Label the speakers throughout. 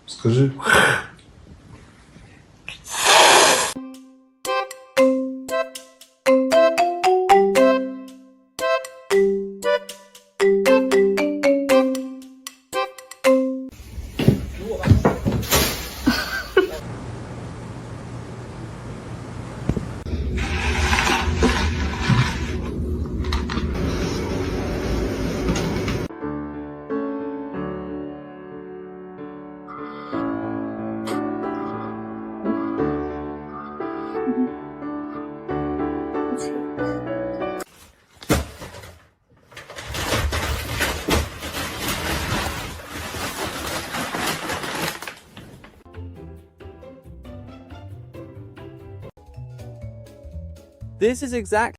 Speaker 1: Скажи.
Speaker 2: This is exact.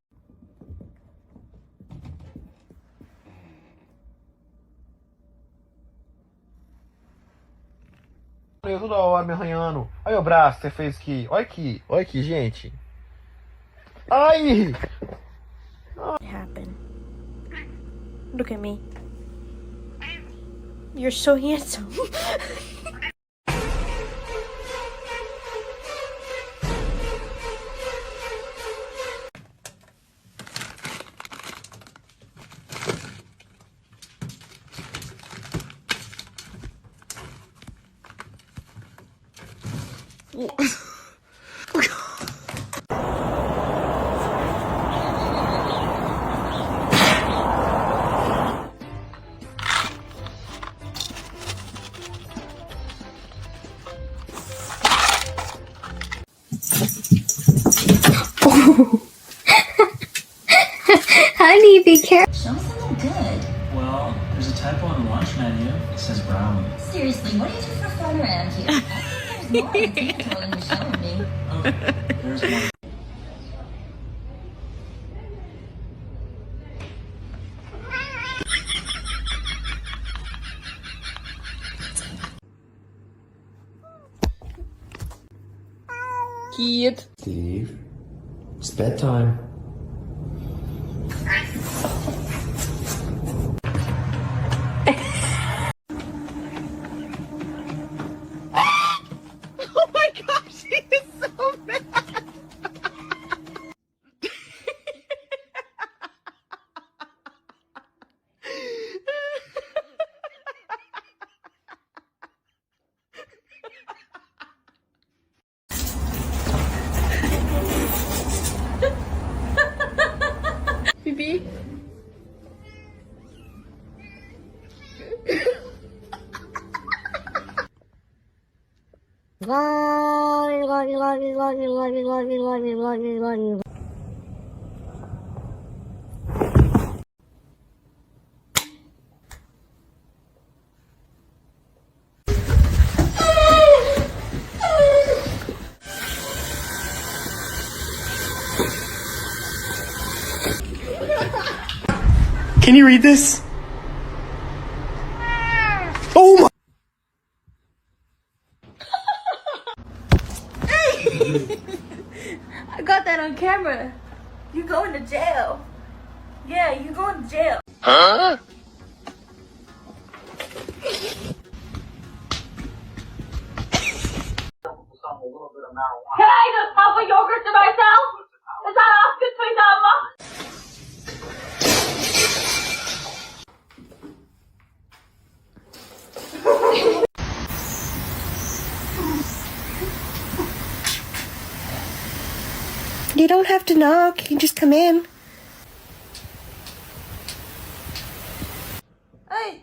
Speaker 3: Toda hora me arranhando. Olha o braço que você fez aqui. Olha aqui, gente. Ai!
Speaker 4: Happen. Look at me. You're so handsome.
Speaker 5: Honey, be careful.
Speaker 6: Show me something good.
Speaker 7: Well, there's a typo on the lunch menu. It says brownie.
Speaker 6: Seriously, what do you do for fun around here? I think there's more on the detail than you're showing me.
Speaker 7: Okay, there's one.
Speaker 4: Kid.
Speaker 1: Steve, it's bedtime.
Speaker 4: Oh my gosh, he is so bad. Bibi.
Speaker 2: Can you read this? Oh my!
Speaker 4: I got that on camera. You going to jail. Yeah, you going to jail.
Speaker 2: Huh?
Speaker 4: Can I just have a yogurt to myself? Is that asking me that much?
Speaker 5: You don't have to knock. You can just come in.
Speaker 4: Hey.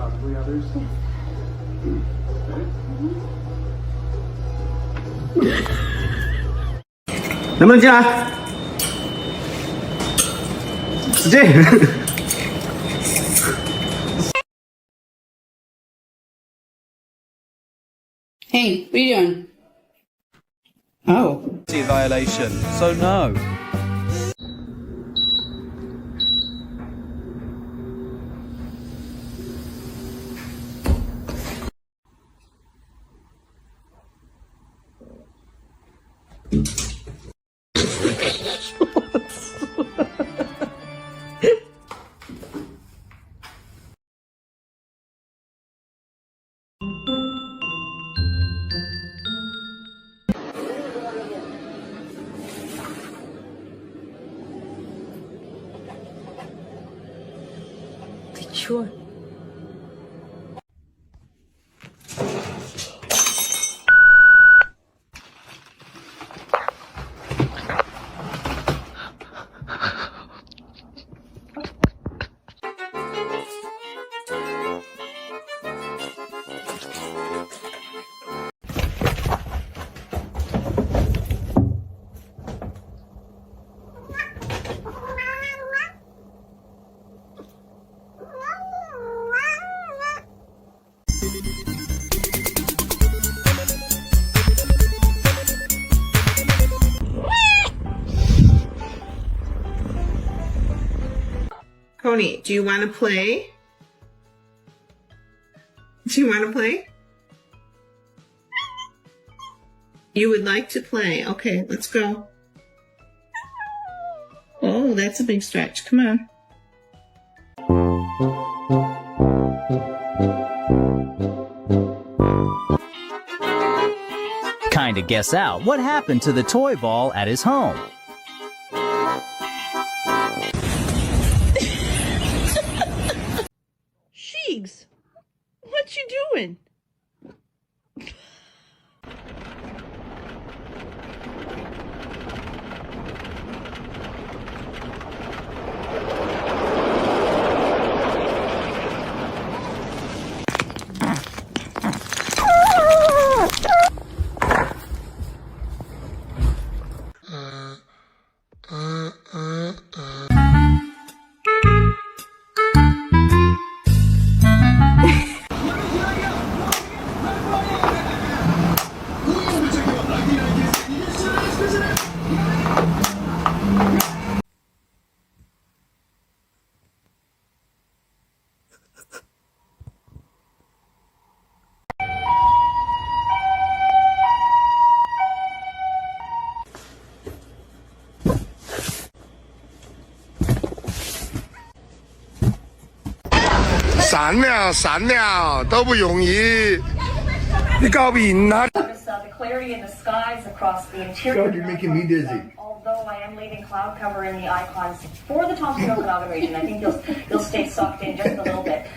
Speaker 7: possibly others. Okay.
Speaker 3: 能不能进来？使劲！
Speaker 8: Hey, what are you doing? Oh.
Speaker 2: Violation, so no.
Speaker 8: Sure.
Speaker 9: Coney, do you want to play? Do you want to play? You would like to play. Okay, let's go. Oh, that's a big stretch. Come on.
Speaker 10: Kinda guess out what happened to the toy ball at his home.
Speaker 9: Sheegs, what you doing?
Speaker 3: 闪了，都不容易。你搞赢他。
Speaker 6: The clarity in the skies across the interior.
Speaker 1: God, you're making me dizzy.
Speaker 6: Although I am leaving cloud cover in the icons for the Thompson Okanagan region, I think you'll stay sucked in just a little bit.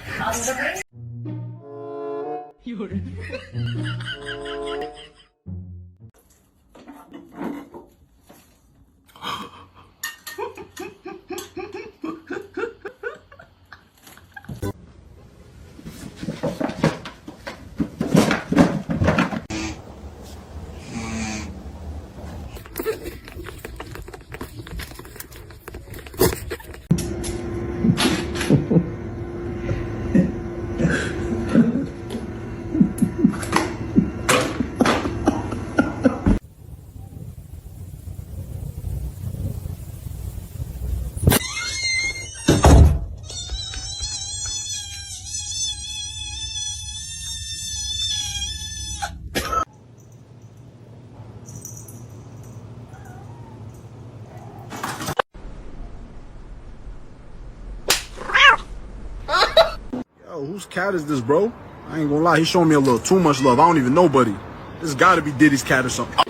Speaker 3: Yo, whose cat is this, bro? I ain't gonna lie, he's showing me a little too much love. I don't even know, buddy. This gotta be Diddy's cat or something.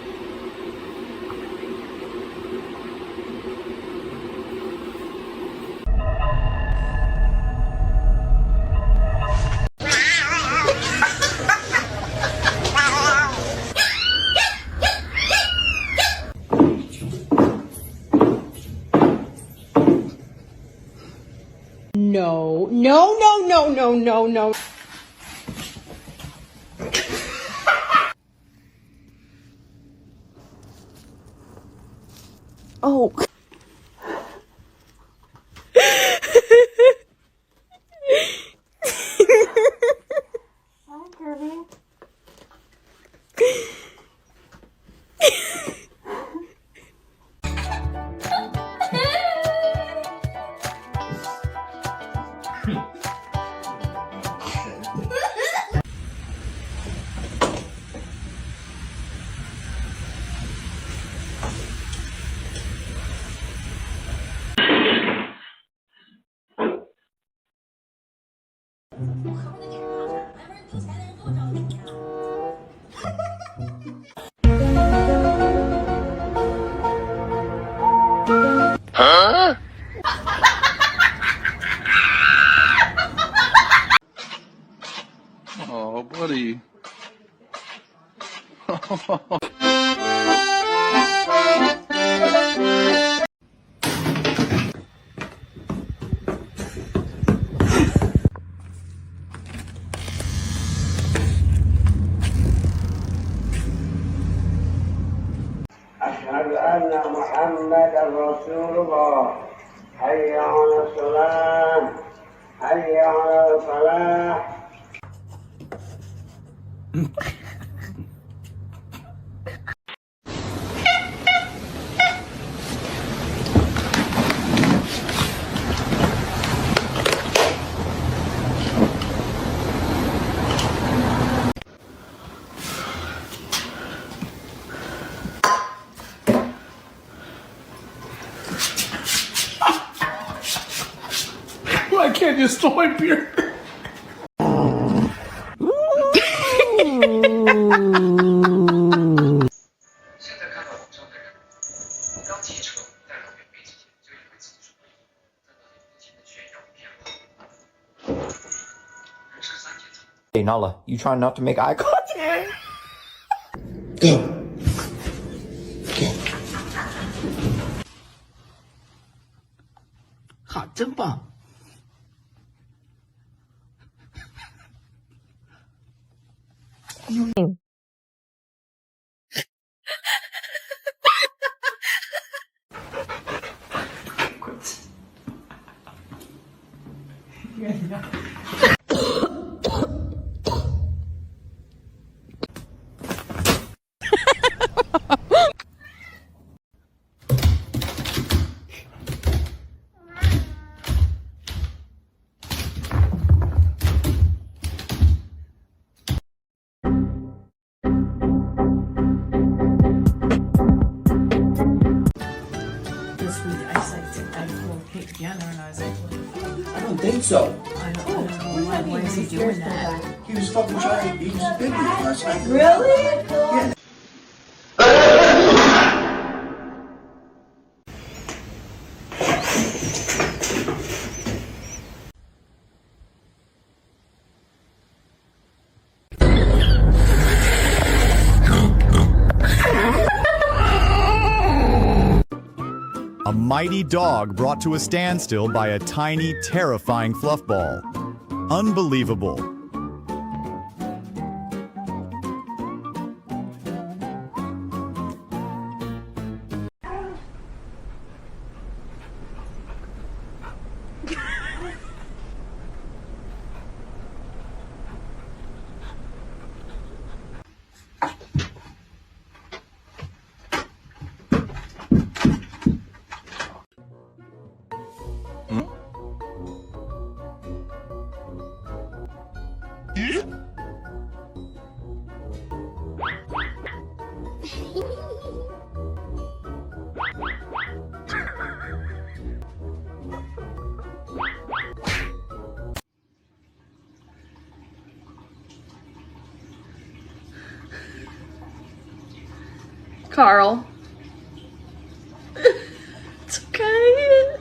Speaker 8: No, no, no, no, no, no, no.
Speaker 5: Oh. Hi, Kirby.
Speaker 2: Oh, buddy.
Speaker 11: أشهد أن محمدا رسول الله حي على الصلاة حي على الفلاح.
Speaker 3: I can't just throw my beer.
Speaker 1: Hey, Nala, you trying not to make eye contact?
Speaker 11: Go.
Speaker 9: 好，真棒。
Speaker 11: I don't think so.
Speaker 9: Why is he doing that?
Speaker 11: He was fucking trying. He was big last night.
Speaker 9: Really?
Speaker 11: Yeah.
Speaker 10: A mighty dog brought to a standstill by a tiny, terrifying fluff ball. Unbelievable.
Speaker 5: Carl. It's okay.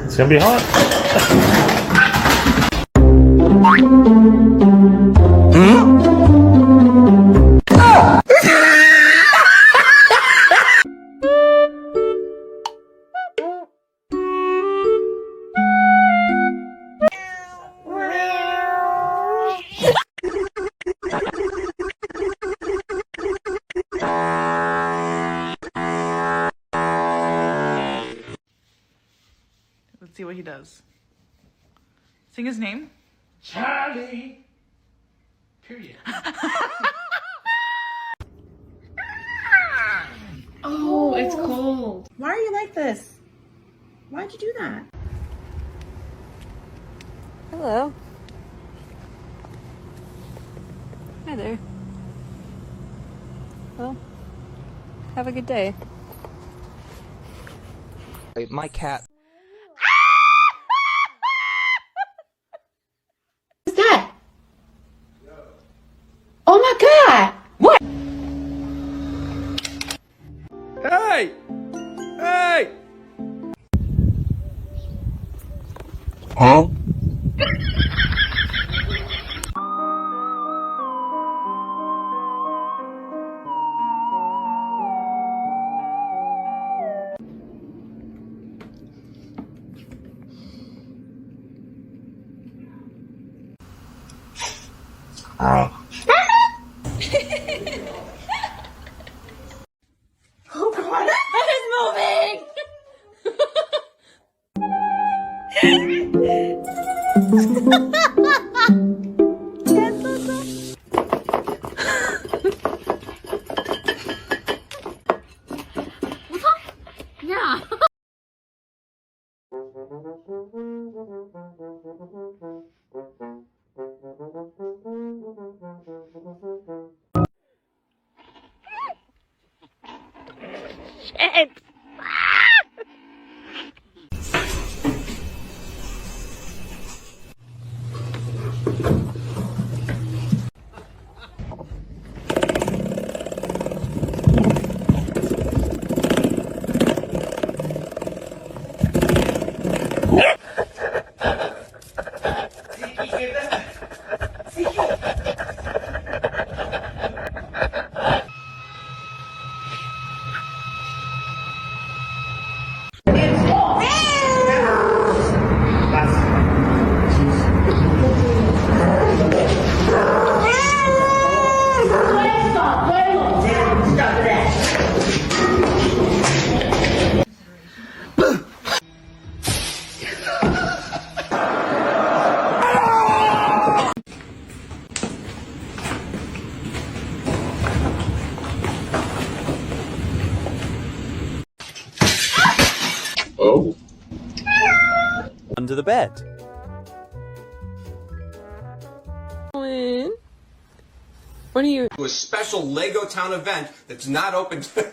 Speaker 3: It's gonna be hot.
Speaker 12: Let's see what he does. Sing his name.
Speaker 11: Charlie. Period.
Speaker 5: Oh, it's cold.
Speaker 9: Why are you like this? Why'd you do that?
Speaker 5: Hello. Hi there. Well, have a good day.
Speaker 1: My cat.
Speaker 8: What's that? Oh my God! What?
Speaker 2: Hey! Hey!
Speaker 11: Huh?
Speaker 4: Oh God, that is moving!
Speaker 5: Yeah.
Speaker 11: Oh.
Speaker 2: Under the bed.
Speaker 5: What are you?
Speaker 3: To a special Lego Town event that's not open to...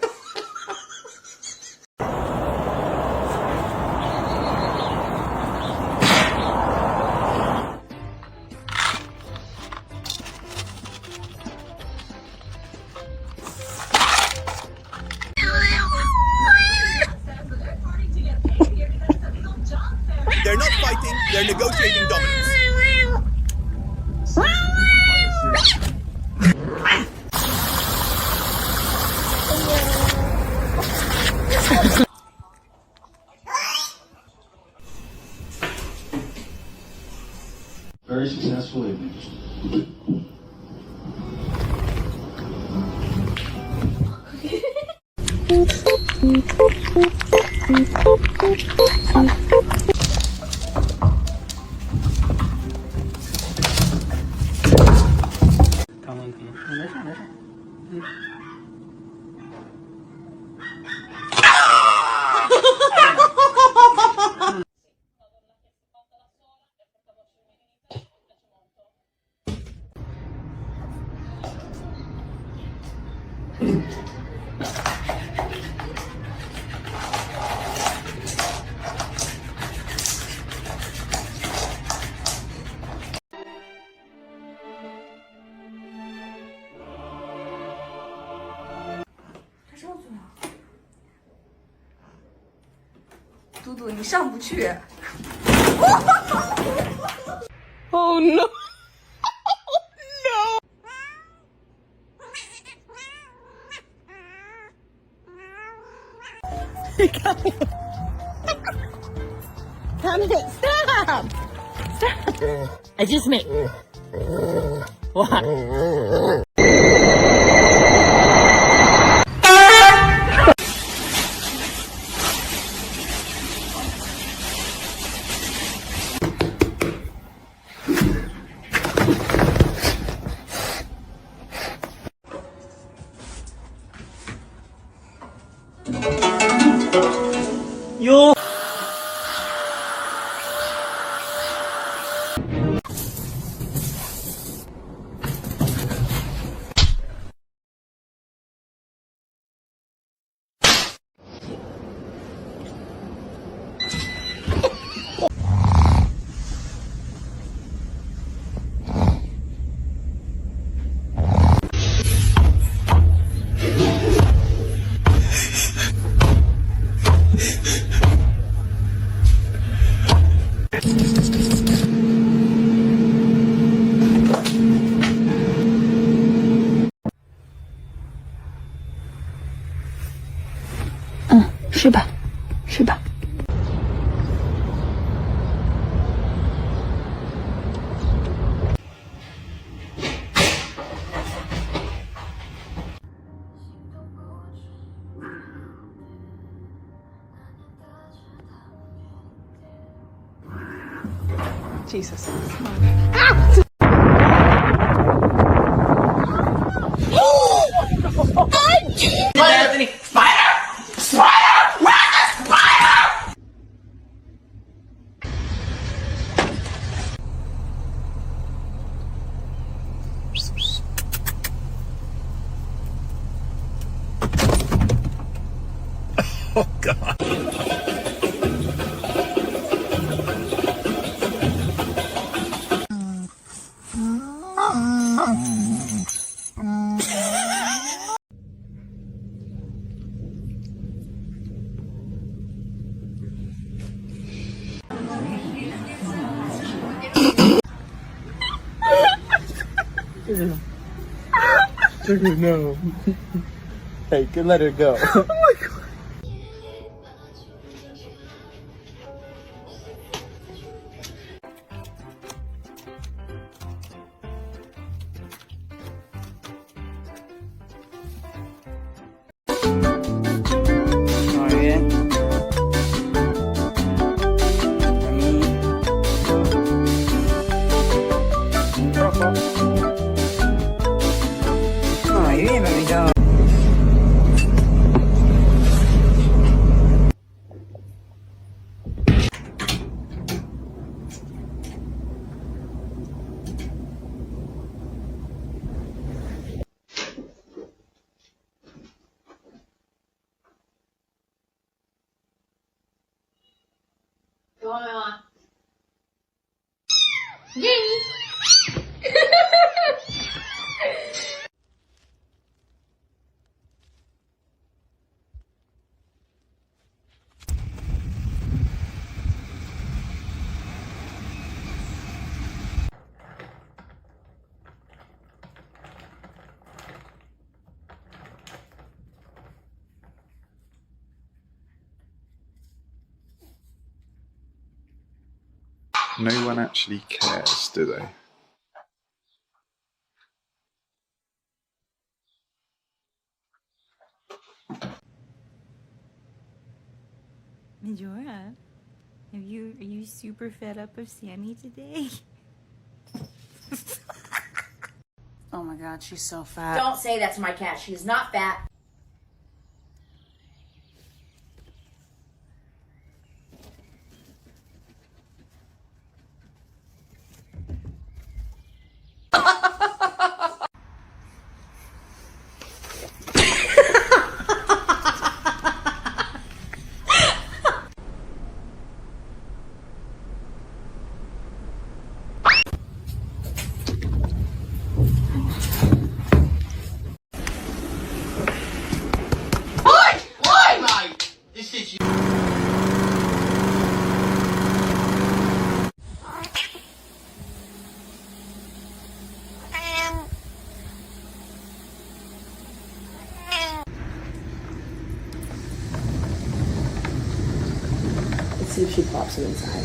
Speaker 10: They're not fighting, they're negotiating dominance.
Speaker 11: Very successful evening.
Speaker 5: 嘟嘟，你上不去。Oh no!
Speaker 4: Come here. Stop! Stop! It's just me. What?
Speaker 2: Yo!
Speaker 5: 是吧？是吧？Jesus.
Speaker 4: Anthony, spider! Spider! Where's the spider?
Speaker 10: Oh, God.
Speaker 3: No. Hey, good, let her go. Oh my God.
Speaker 4: Go on.
Speaker 13: No one actually cares, do they?
Speaker 5: Majora, are you super fed up of Sammy today?
Speaker 8: Oh my God, she's so fat.
Speaker 6: Don't say that to my cat. She is not fat.
Speaker 8: see if she pops him inside.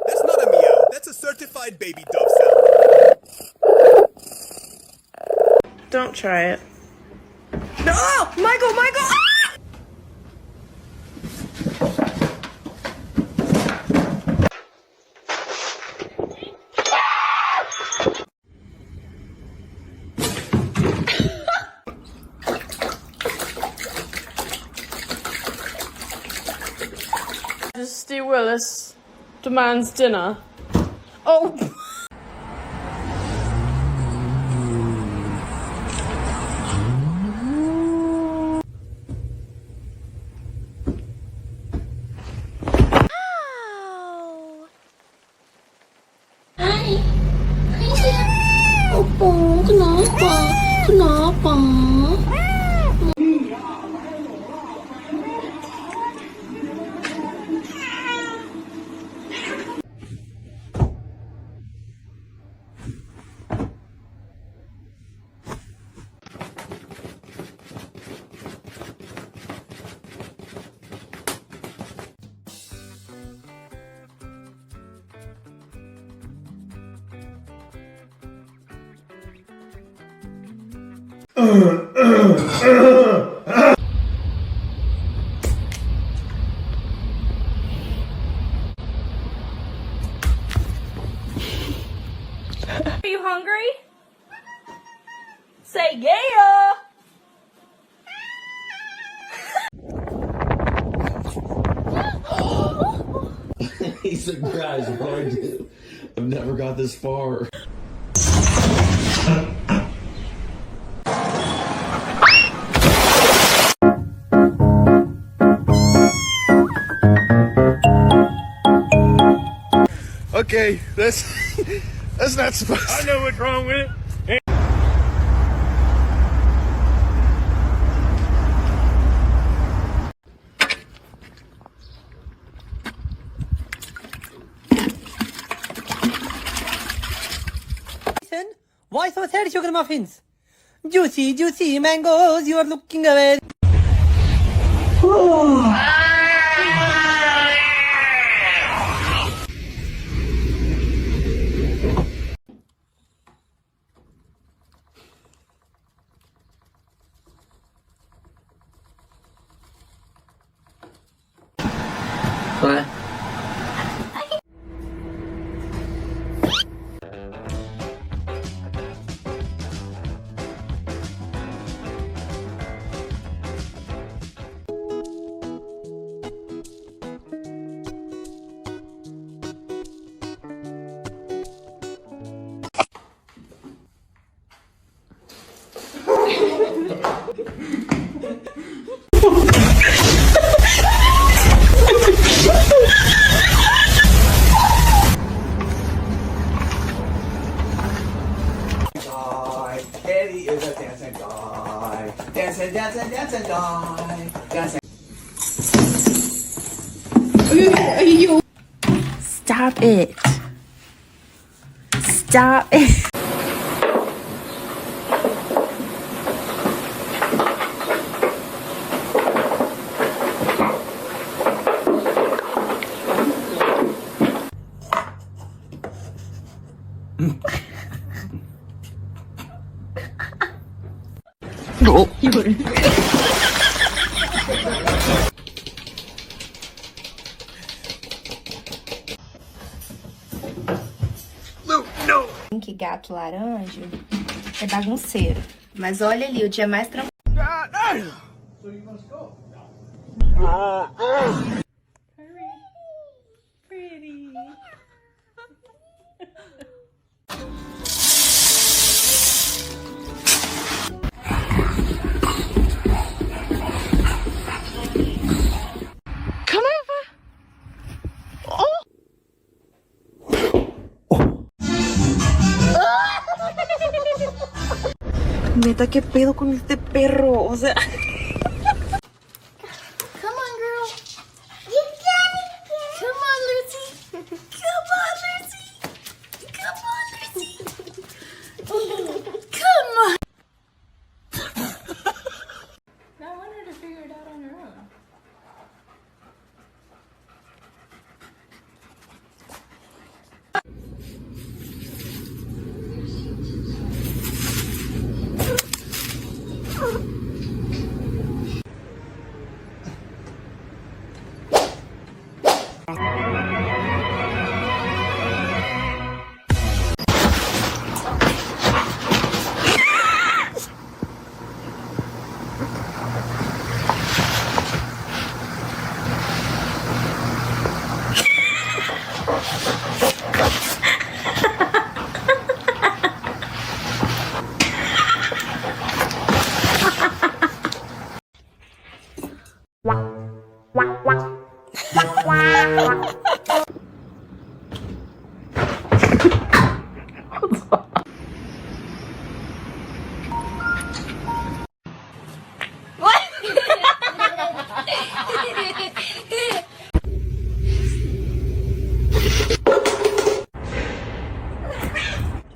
Speaker 10: That's not a meow. That's a certified baby dove sound.
Speaker 12: Don't try it. No! Oh, Michael! Michael! Ah! Steve Willis demands dinner. Oh!
Speaker 8: Kenapa?
Speaker 4: Are you hungry? Say yeah!
Speaker 11: He said, guys, what do I do? I've never got this far.
Speaker 3: Okay, that's not supposed to.
Speaker 2: I know what's wrong with it.
Speaker 14: Why so sad sugar muffins? Juicy, juicy mangoes, you are looking away.
Speaker 2: What?
Speaker 14: Eddie is a dancing guy. Dancing, dancing, dancing guy. Dancing.
Speaker 5: Stop it. Stop it.
Speaker 8: No.
Speaker 5: Que gato laranja é bagunceiro. Mas olha ali, o dia mais tranquilo.
Speaker 12: Pretty.
Speaker 9: Come over. Oh. Neta, qué pedo con este perro. O sea.
Speaker 5: Come on, girl. You got it. Come on, Lucy. Come on, Lucy. Come on, Lucy. Come on. I want her to figure it out on her own.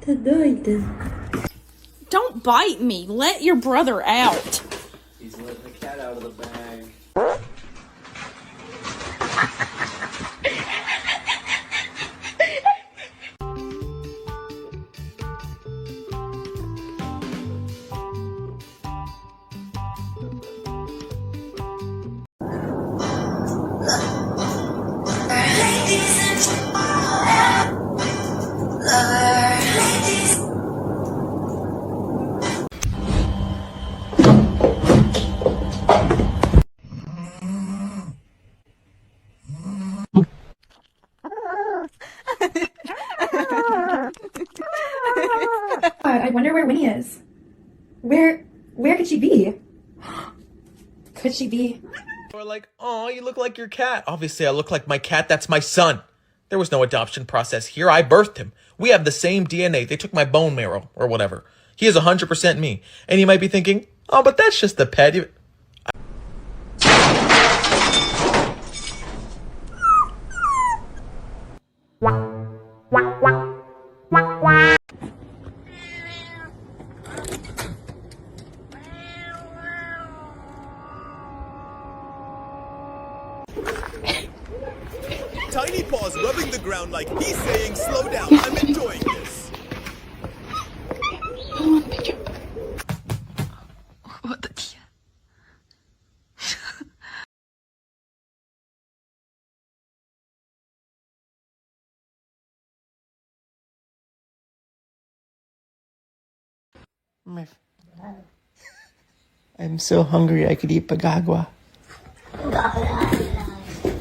Speaker 9: Tá doida?
Speaker 12: Don't bite me. Let your brother out.
Speaker 14: He's letting the cat out of the bag.
Speaker 5: I wonder where Winnie is. Where could she be? Could she be?
Speaker 3: Or like, oh, you look like your cat. Obviously, I look like my cat. That's my son. There was no adoption process here. I birthed him. We have the same DNA. They took my bone marrow or whatever. He is 100% me. And you might be thinking, oh, but that's just the pet.
Speaker 10: Tiny paws rubbing the ground like he's saying, slow down, I'm enjoying this.
Speaker 12: I want a picture. What the tia?
Speaker 1: I'm so hungry I could eat pagagua.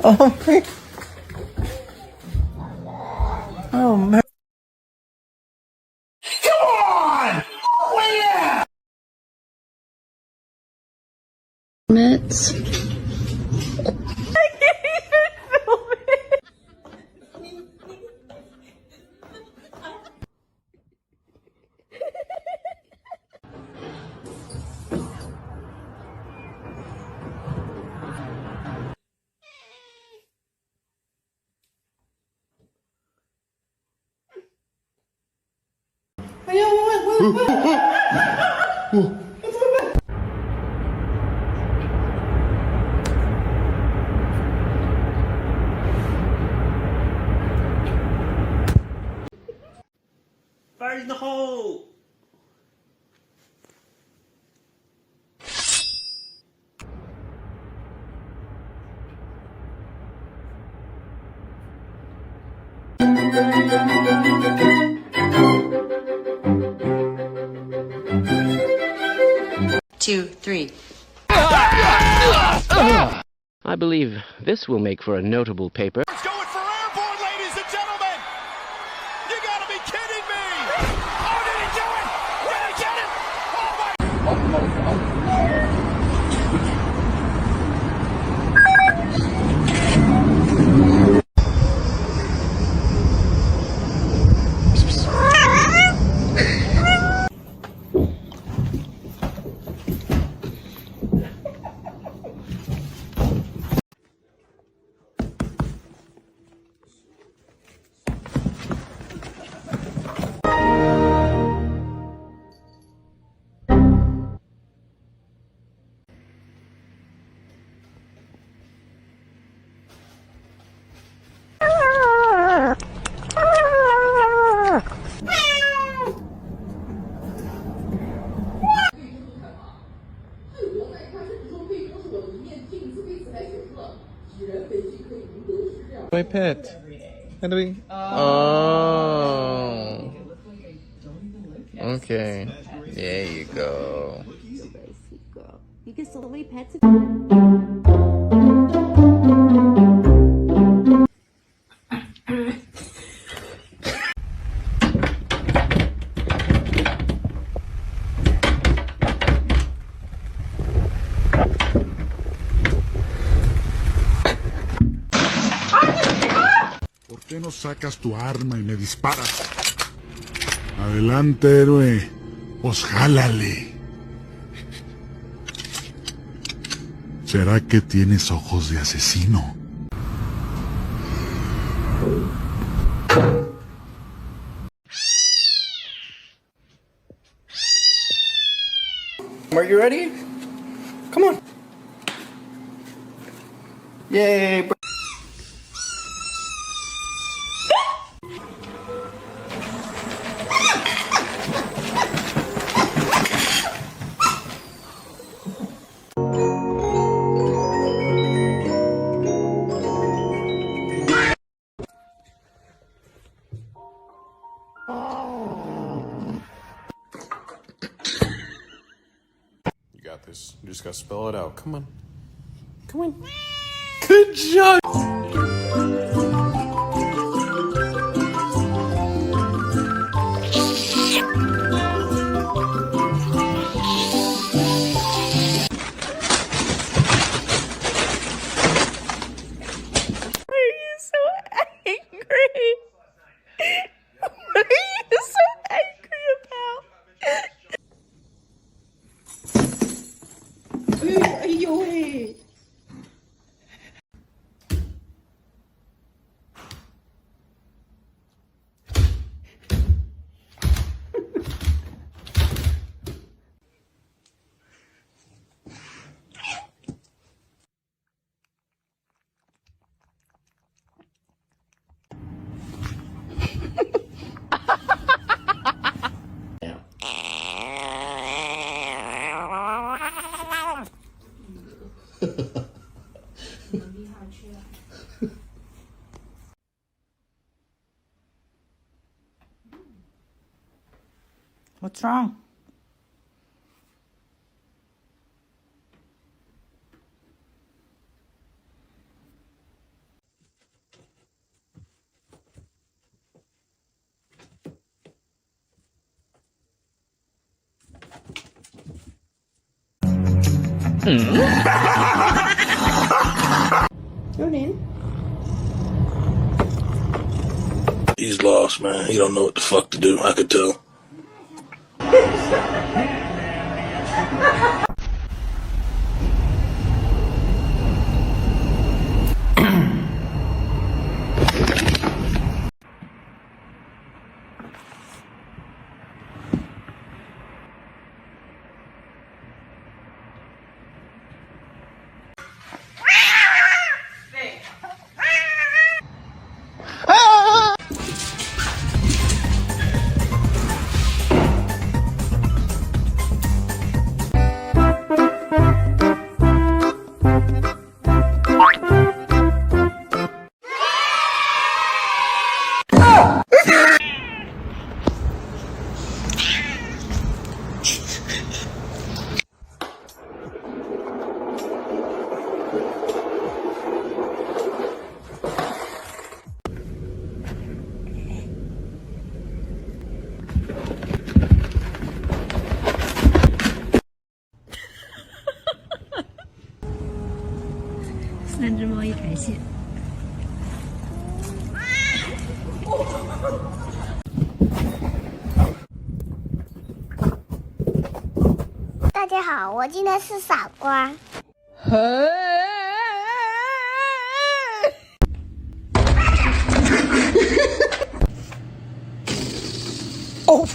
Speaker 1: Oh my. Oh man. Come on! Oh yeah!
Speaker 8: Mitts.
Speaker 14: Fire in the hole!
Speaker 8: Two, three.
Speaker 15: I believe this will make for a notable paper.
Speaker 10: It's going for airborne, ladies and gentlemen! You gotta be kidding me! Oh, did he do it? Did he get it? Oh
Speaker 3: My pet. How do we? Oh. Okay. There you go.
Speaker 5: You can still leave pets.
Speaker 16: ¿Por qué no sacas tu arma y me disparas? Adelante, héroe. Pues jálale. ¿Será que tienes ojos de asesino?
Speaker 14: Are you ready? Come on. Yay.
Speaker 13: You got this. You just gotta spell it out. Come on.
Speaker 5: Come on.
Speaker 3: Good job.
Speaker 12: What are you so angry about? What's wrong?
Speaker 5: Your name?
Speaker 11: He's lost, man. He don't know what the fuck to do. I could tell.
Speaker 5: 三只猫一排线。大家好，我今天是傻瓜。
Speaker 12: Oh.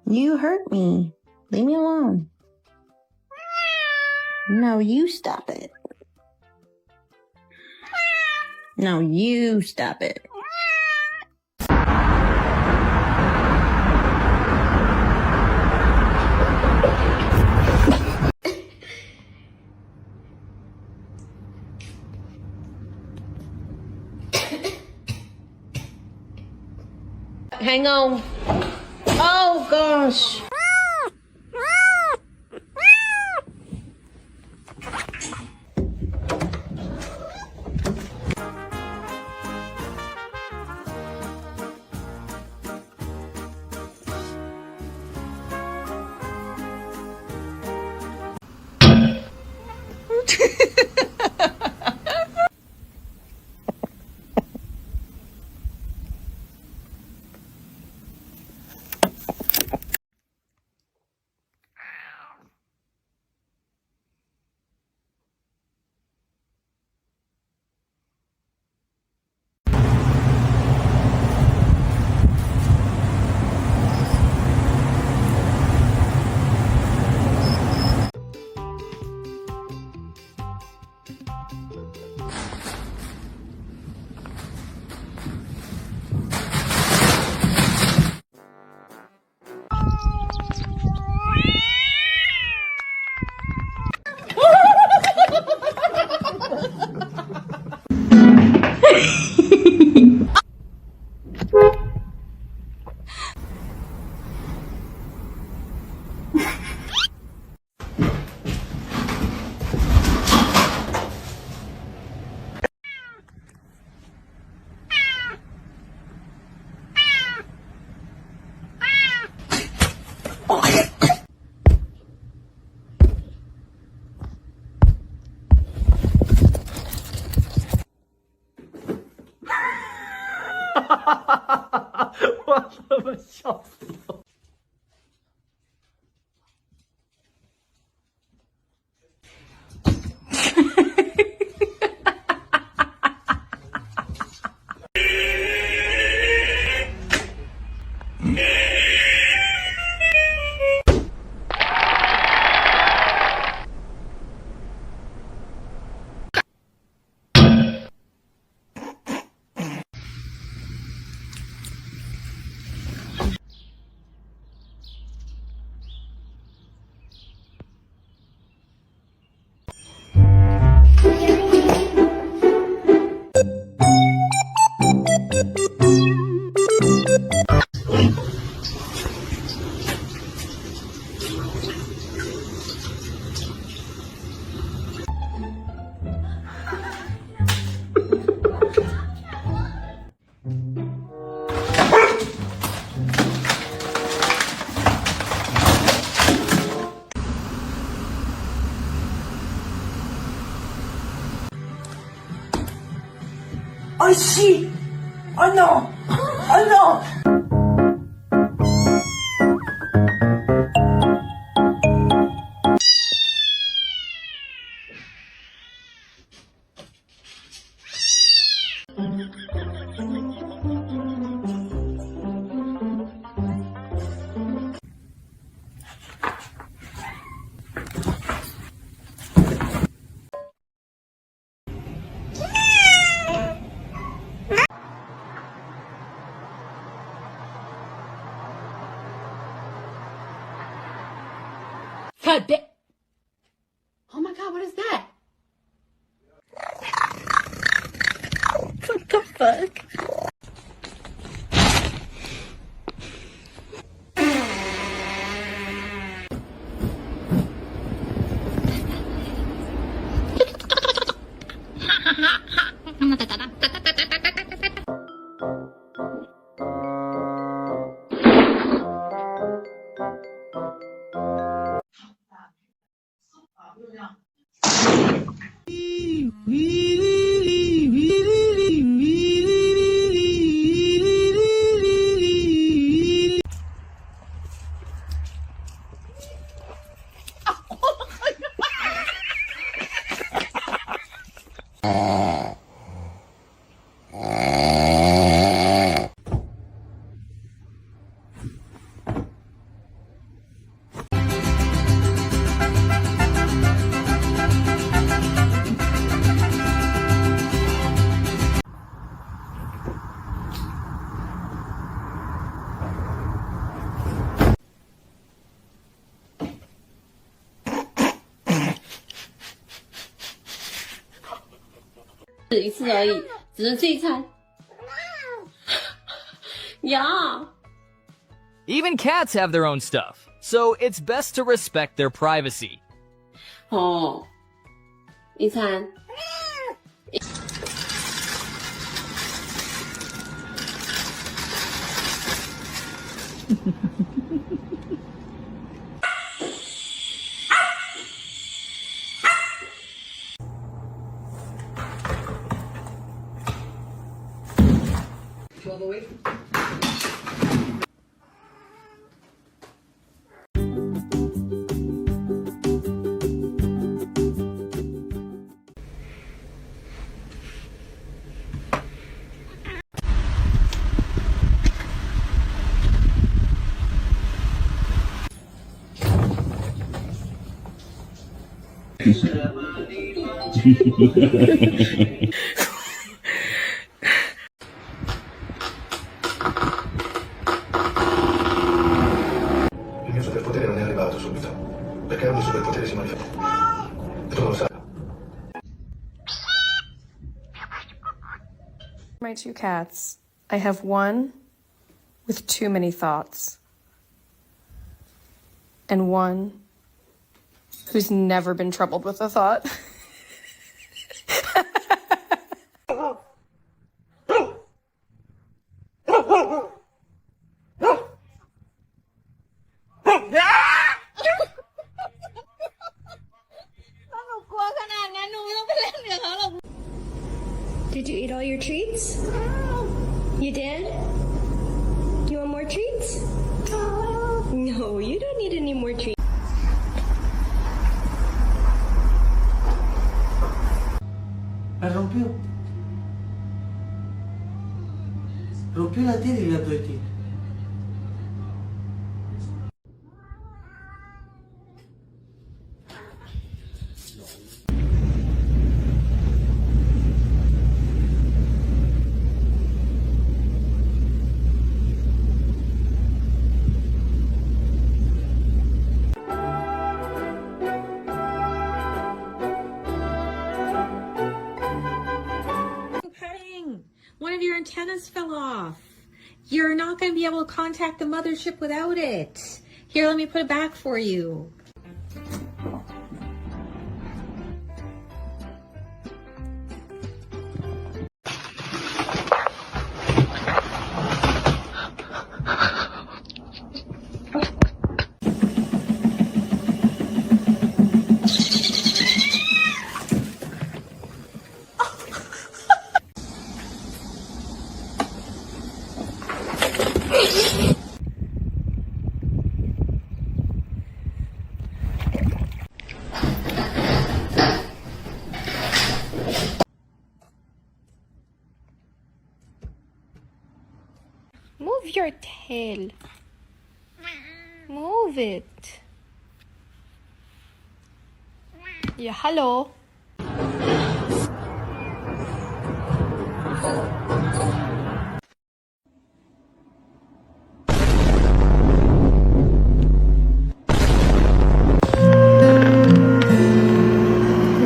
Speaker 17: You hurt me. Leave me alone. No, you stop it. Now you stop it.
Speaker 9: Hang on. Oh, gosh.
Speaker 14: Oh shit! Oh no! Oh no!
Speaker 8: Cut it. Oh my god, what is that?
Speaker 17: What the fuck?
Speaker 5: 一次而已，只能这一餐。呀。
Speaker 18: Even cats have their own stuff, so it's best to respect their privacy.
Speaker 5: 哦，一餐。
Speaker 19: Il mio superpotere non è arrivato subito, perché ogni superpotere si manifesta. E tu non lo sai.
Speaker 20: My two cats. I have one with too many thoughts, and one who's never been troubled with a thought.
Speaker 21: Did you eat all your treats? You did? You want more treats? No, you don't need any more treats.
Speaker 2: La rompió. Rompió la tele y la proyectil.
Speaker 22: One of your antennas fell off. You're not going to be able to contact the mothership without it. Here, let me put it back for you.
Speaker 23: Move your tail. Move it. Yeah, hello.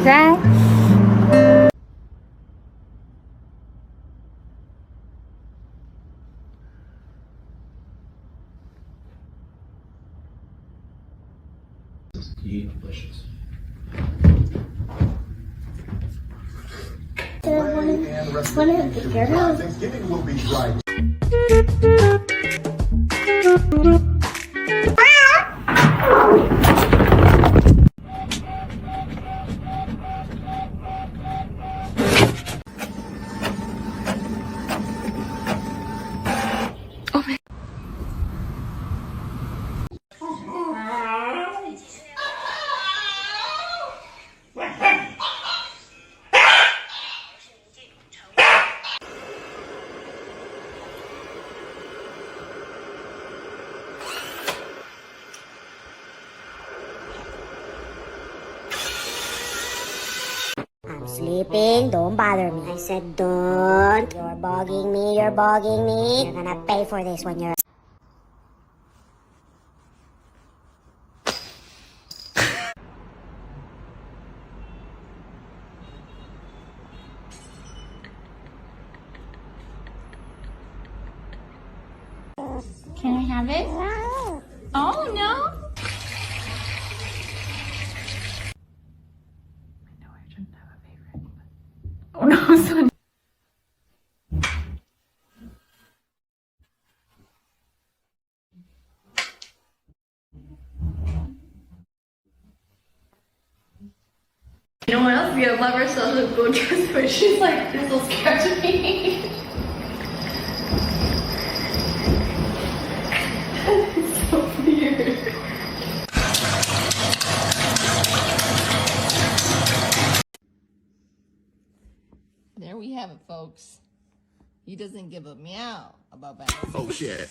Speaker 23: Zach?
Speaker 11: You eat delicious.
Speaker 10: Thanksgiving will be right.
Speaker 24: I'm sleeping, don't bother me. I said don't. You're bugging me, you're bugging me. You're gonna pay for this when you're...
Speaker 22: Can I have it? Oh, no. Oh, no, son.
Speaker 23: You know what else? We love ourselves a blue dress, but she's like, this will scratch me. It's so weird.
Speaker 1: There we have it, folks. He doesn't give a meow about bad.
Speaker 10: Oh shit.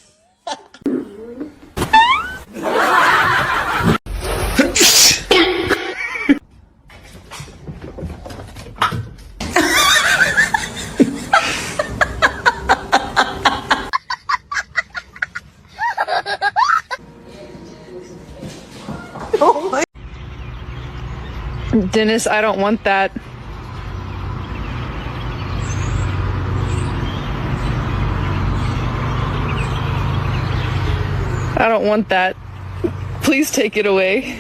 Speaker 12: Dennis, I don't want that. I don't want that. Please take it away.